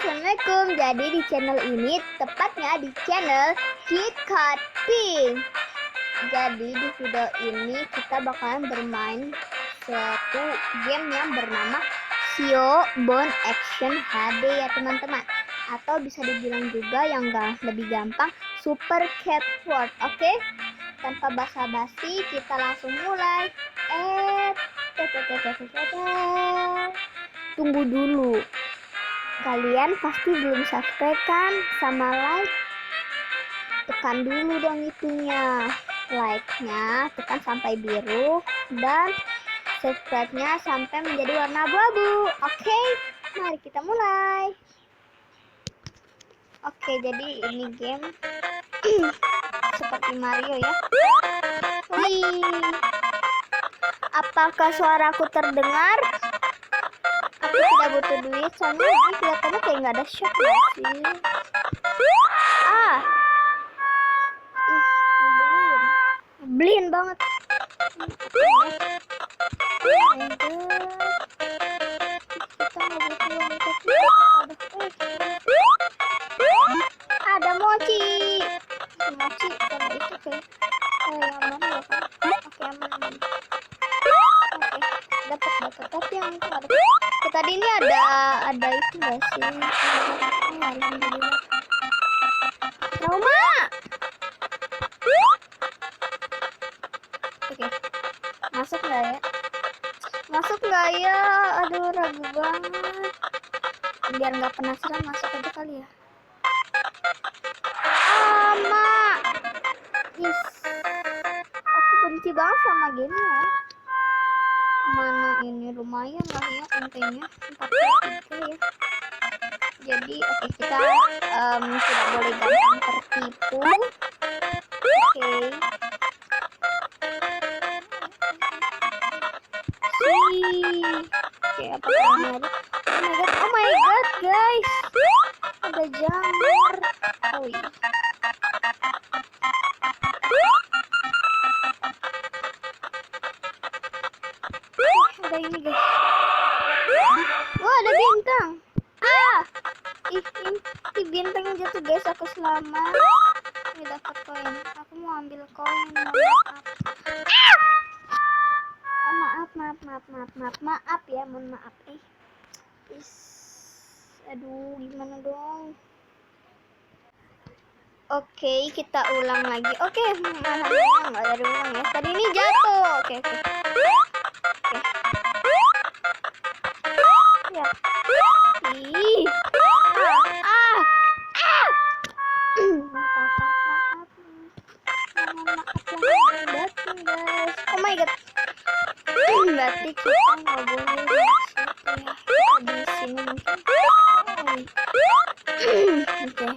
Assalamualaikum. Jadi di channel ini, tepatnya di channel KitKat Pink. Jadi di video ini kita bakalan bermain suatu game yang bernama Sio Bone Action HD ya teman-teman. Atau bisa dibilang juga yang lebih gampang Super Cat World. Oke? Tanpa basa-basi kita langsung mulai. Tunggu dulu. Kalian pasti belum subscribe kan? Sama like. Tekan dulu dong itunya. Like-nya tekan sampai biru dan subscribe-nya sampai menjadi warna abu-abu. Oke, mari kita mulai. Oke, jadi ini game seperti Mario ya. Wih. Apakah suaraku terdengar? Aku tidak butuh duit, soalnya ini kelihatannya kayak nggak ada shop ya sih. Belin banget. Ada mochi. Mochi kalau itu kayak aman ya kan? Oke, aman. Oke, dapat. Tapi yang itu ada. Tadi ini ada itu nggak sih? Alhamdulillah. Trauma. Oke, masuk nggak ya? Masuk nggak ya? Aduh, ragu banget. Biar nggak penasaran, masuk aja kali ya. Aku benci banget sama game ya. Mana ini lumayan lah ya intenya 43 ya. Jadi oke, kita tidak boleh gampang tertipu. Oke. Oke, apa menarik? Oh my god guys, ada jamur. Oh iya. Ada ini guys. Wah, ada bintang. Ini bintang yang jatuh guys. Aku selamat. Ini dapat koin. Aku mau ambil koin. Maaf ya, mohon maaf. Aduh, gimana dong? Oke, kita ulang lagi. Oke, malah nggak ada ulang ya. Tadi ini jatuh. Oke. Ya. Ih. Maaf. Guys. Oh my god. Berarti kita nggak boleh di sini mungkin. Oke.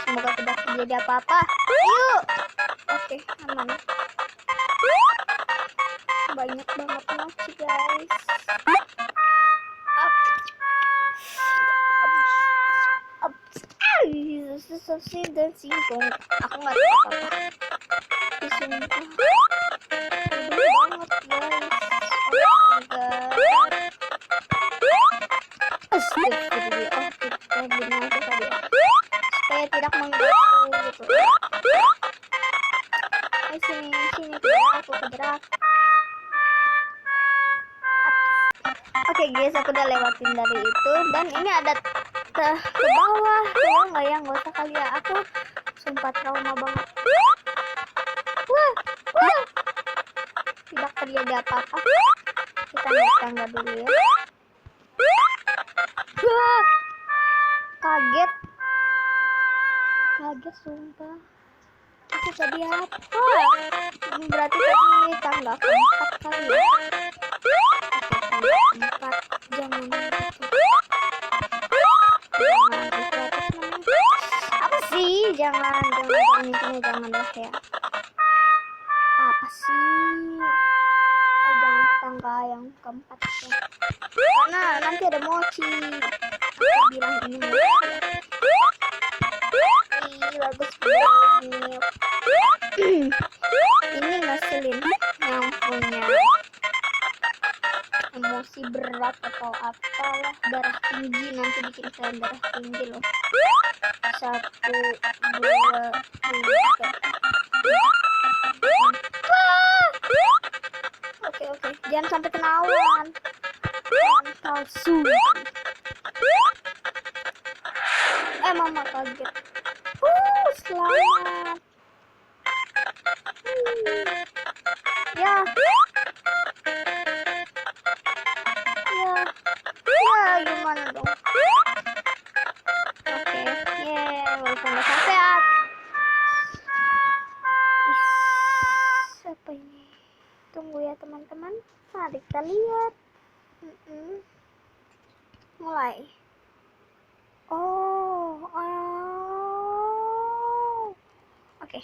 Semoga tidak terjadi apa-apa. Yuk. Oke, aman. Banyak banget mochi guys. Sosok dan singkong. Aku nggak tahu apa-apa. Disumpah. Banget guys. Oh my god. Astagfirullah. Kita gini aja tadi. Supaya tidak mengganggu gitu. Sini aku kegerak. Oke guys, aku udah lewatin dari itu dan ini ada ke bawah. Nggak ya, nggak usah kali ya. Aku sumpah trauma banget. Wah. Tidak terjadi apa-apa. Kita naik tangga dulu ya. Wah. Kaget sumpah. Itu tadi apa? Berarti tadi tangga keempat kali ya. Oke, tangga keempat. Jangan apa sih? Jangan lah ya. Apa sih? Oh, jangan ke tangga yang keempat ya. Karena nanti ada mochi. Aku bilang ini mochi. Bagus banget. Ini ngeselin yang punya emosi berat atau apalah, darah tinggi, nanti bikin kalian darah tinggi loh. 1, 2, 3. Oke, jangan sampai kenawan. Palsu. Mama kaget. Selamat. Ya. Gimana dong? Oke, walaupun udah sampai. Apa ini? Tunggu ya teman-teman. Mari kita lihat. Mulai. Oke,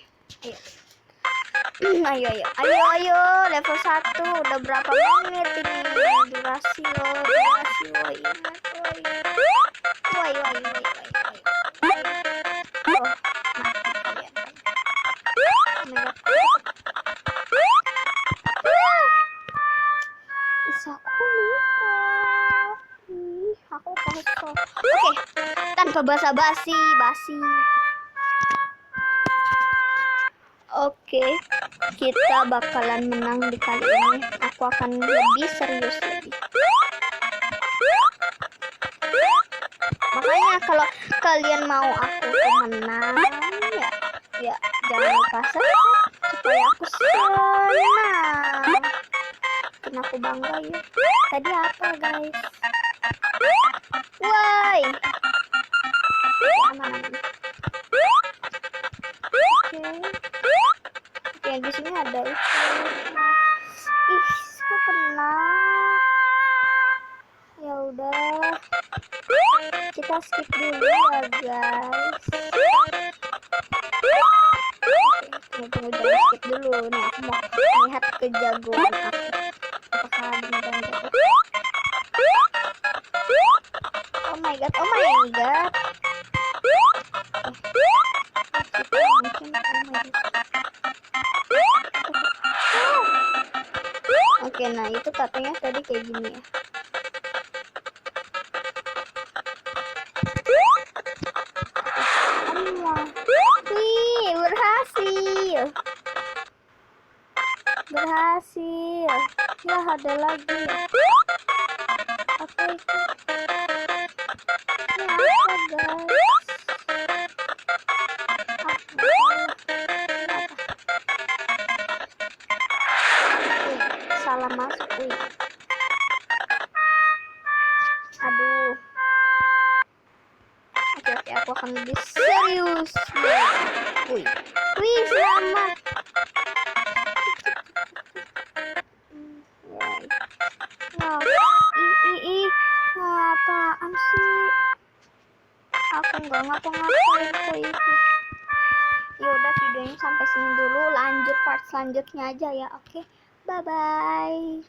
ayo. Ayo, level 1. Udah berapa menit ini? Durasi lo, ingat. Woi. Aku lupa. Oke, tanpa basa-basi. Oke, kita bakalan menang di kali ini. Aku akan lebih serius lagi. Makanya kalau kalian mau aku menang, ya jangan lupa subscribe supaya aku senang. Bikin aku bangga ya. Tadi apa guys? Woi. Aman. Oke, di sini ada itu. Kok kena? Ya udah. Kita skip dulu ya guys. Tunggu jangan skip dulu nih, aku mau lihat kejagoan aku. Apakah beneran jago? Oh my god. Oke, nah itu katanya tadi kayak gini ya. Berhasil. Ya, ada lagi. Apa itu? Ini apa guys? Salah masuk. Aduh. Oke, aku akan lebih serius. Selamat. Apaan sih? Aku nggak ngapa-ngapain kok itu. Ya udah, videonya sampai sini dulu. Lanjut part selanjutnya aja ya. Oke, bye bye.